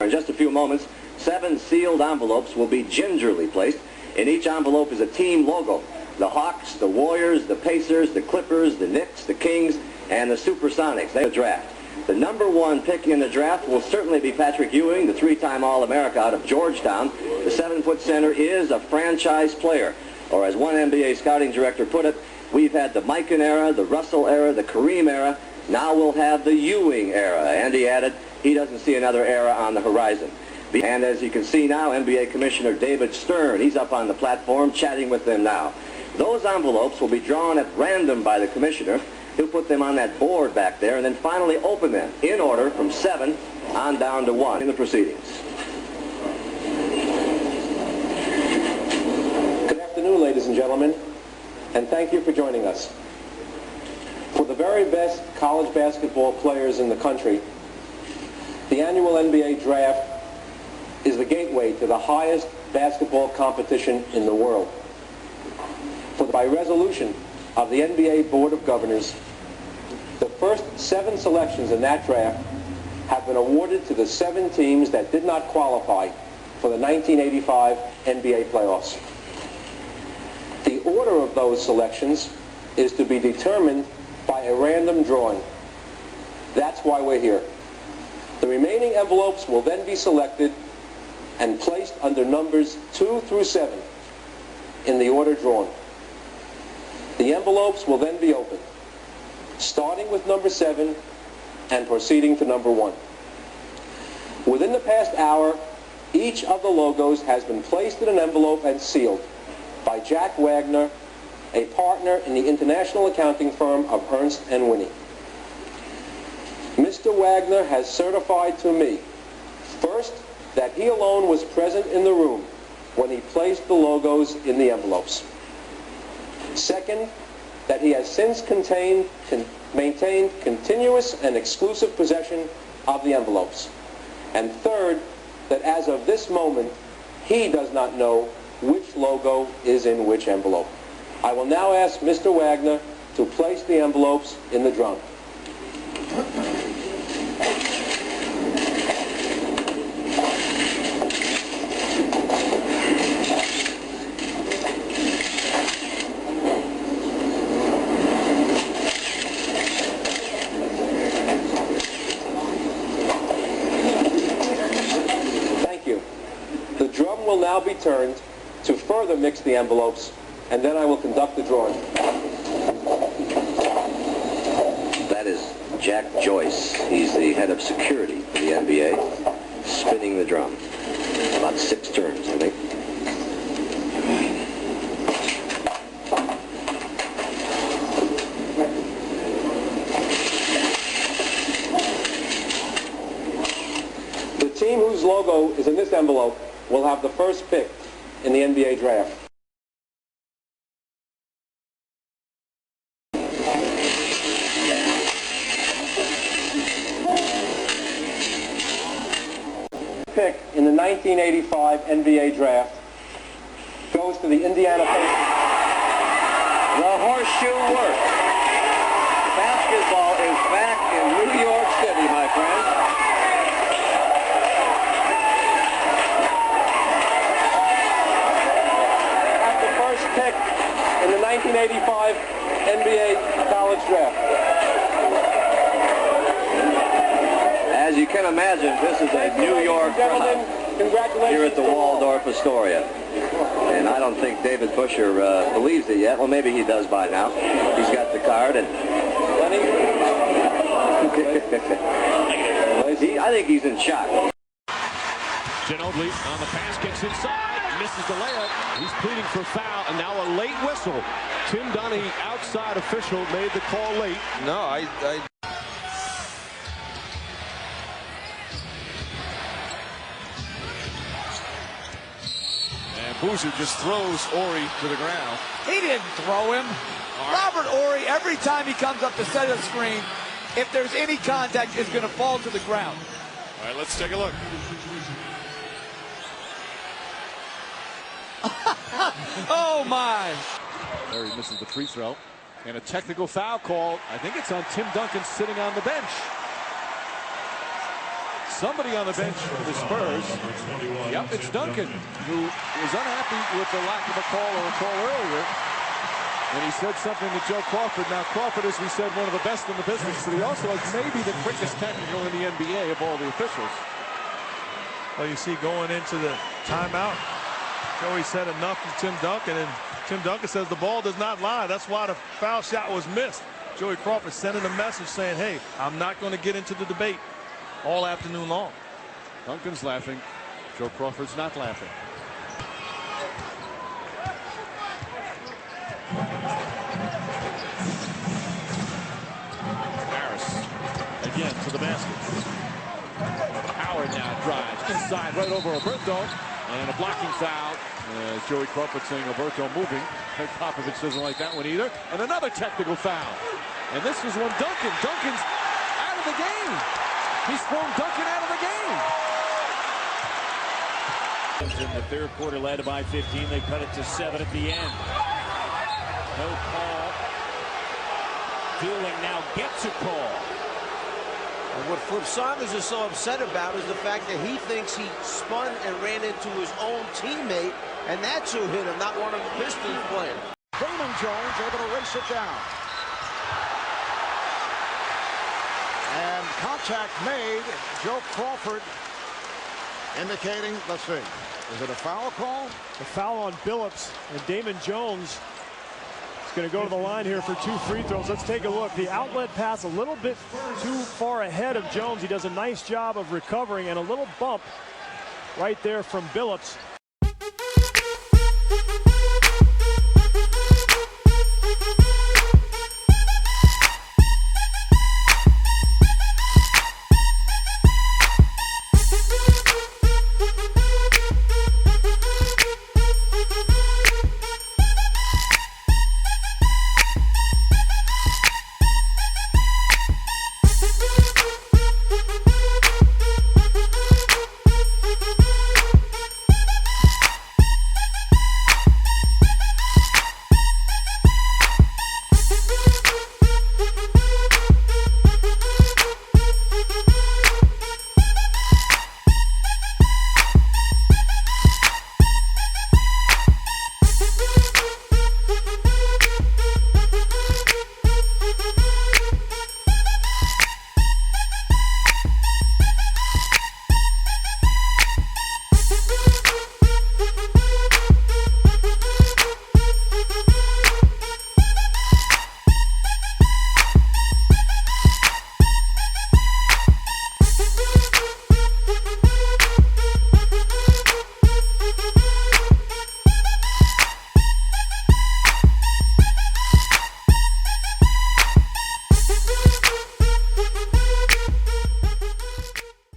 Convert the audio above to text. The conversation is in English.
In just a few moments, 7 sealed envelopes will be gingerly placed. In each envelope is a team logo. The Hawks, the Warriors, the Pacers, the Clippers, the Knicks, the Kings, and the Supersonics. They draft. The number 1 pick in the draft will certainly be Patrick Ewing, the 3-time All-America out of Georgetown. The 7-foot center is a franchise player. Or as one NBA scouting director put it, we've had the Mikan era, the Russell era, the Kareem era. Now we'll have the Ewing era. And he added, he doesn't see another era on the horizon. And as you can see now, NBA Commissioner David Stern, he's up on the platform chatting with them now. Those envelopes will be drawn at random by the commissioner. He'll put them on that board back there and then finally open them in order from 7 on down to 1 in the proceedings. Good afternoon, ladies and gentlemen, and thank you for joining us. For the very best college basketball players in the country, the annual NBA Draft is the gateway to the highest basketball competition in the world. By resolution of the NBA Board of Governors, the first 7 selections in that draft have been awarded to the 7 teams that did not qualify for the 1985 NBA playoffs. The order of those selections is to be determined by a random drawing. That's why we're here. The remaining envelopes will then be selected and placed under numbers 2 through 7 in the order drawn. The envelopes will then be opened, starting with number 7 and proceeding to number 1. Within the past hour, each of the logos has been placed in an envelope and sealed by Jack Wagner, a partner in the international accounting firm of Ernst & Winnie. Mr. Wagner has certified to me, first, that he alone was present in the room when he placed the logos in the envelopes. Second, that he has since maintained continuous and exclusive possession of the envelopes. And third, that as of this moment, he does not know which logo is in which envelope. I will now ask Mr. Wagner to place the envelopes in the drum. Will now be turned to further mix the envelopes, and then I will conduct the drawing. That is Jack Joyce. He's the head of security for the NBA, spinning the drum. About 6 turns, I think. The team whose logo is in this envelope will have the first pick in the NBA draft. Pick in the 1985 NBA draft goes to the Indiana Pacers. The horseshoe works. Basketball is back in New York City, my friends. Pick in the 1985 NBA college draft. As you can imagine, this is a New York crowd here at the Waldorf Astoria. And I don't think David Busher believes it yet. Well, maybe he does by now. He's got the card. And I think he's in shock. Ginobili on the pass, kicks inside, misses the layup. He's pleading for foul, and now a late whistle. Tim Donahue, outside official, made the call late. No, And Boozer just throws Horry to the ground. He didn't throw him. Robert Horry, every time he comes up to set a screen, if there's any contact, is going to fall to the ground. All right, let's take a look. Oh, my. There he misses the free throw. And a technical foul call. I think it's on Tim Duncan sitting on the bench. somebody on the bench for the Spurs. Yep, it's Duncan, who was unhappy with the lack of a call or a call earlier. And he said something to Joe Crawford. Now, Crawford, as we said, one of the best in the business, but he also has maybe the quickest technical in the NBA of all the officials. Well, you see going into the timeout, Joey said enough to Tim Duncan, and Tim Duncan says the ball does not lie. That's why the foul shot was missed. Joey Crawford sending a message saying, hey, I'm not going to get into the debate all afternoon long. Duncan's laughing. Joe Crawford's not laughing. Harris again to the basket. Howard now drives inside right over Alberto, and a blocking foul. Joey Crawford saying Alberto moving. Craig Popovich doesn't like that one either. And another technical foul. And this was when Duncan's out of the game. He's thrown Duncan out of the game. In the third quarter, led by 15. They cut it to 7 at the end. No call. Dooling now gets a call. And what Flip Saunders is so upset about is the fact that he thinks he spun and ran into his own teammate, and that's who hit him, not one of the Pistons players. Damon Jones able to race it down. And contact made. Joe Crawford indicating, let's see, is it a foul call? A foul on Billups, and Damon Jones is going to go to the line here for 2 free throws. Let's take a look. The outlet pass a little bit too far ahead of Jones. He does a nice job of recovering, and a little bump right there from Billups.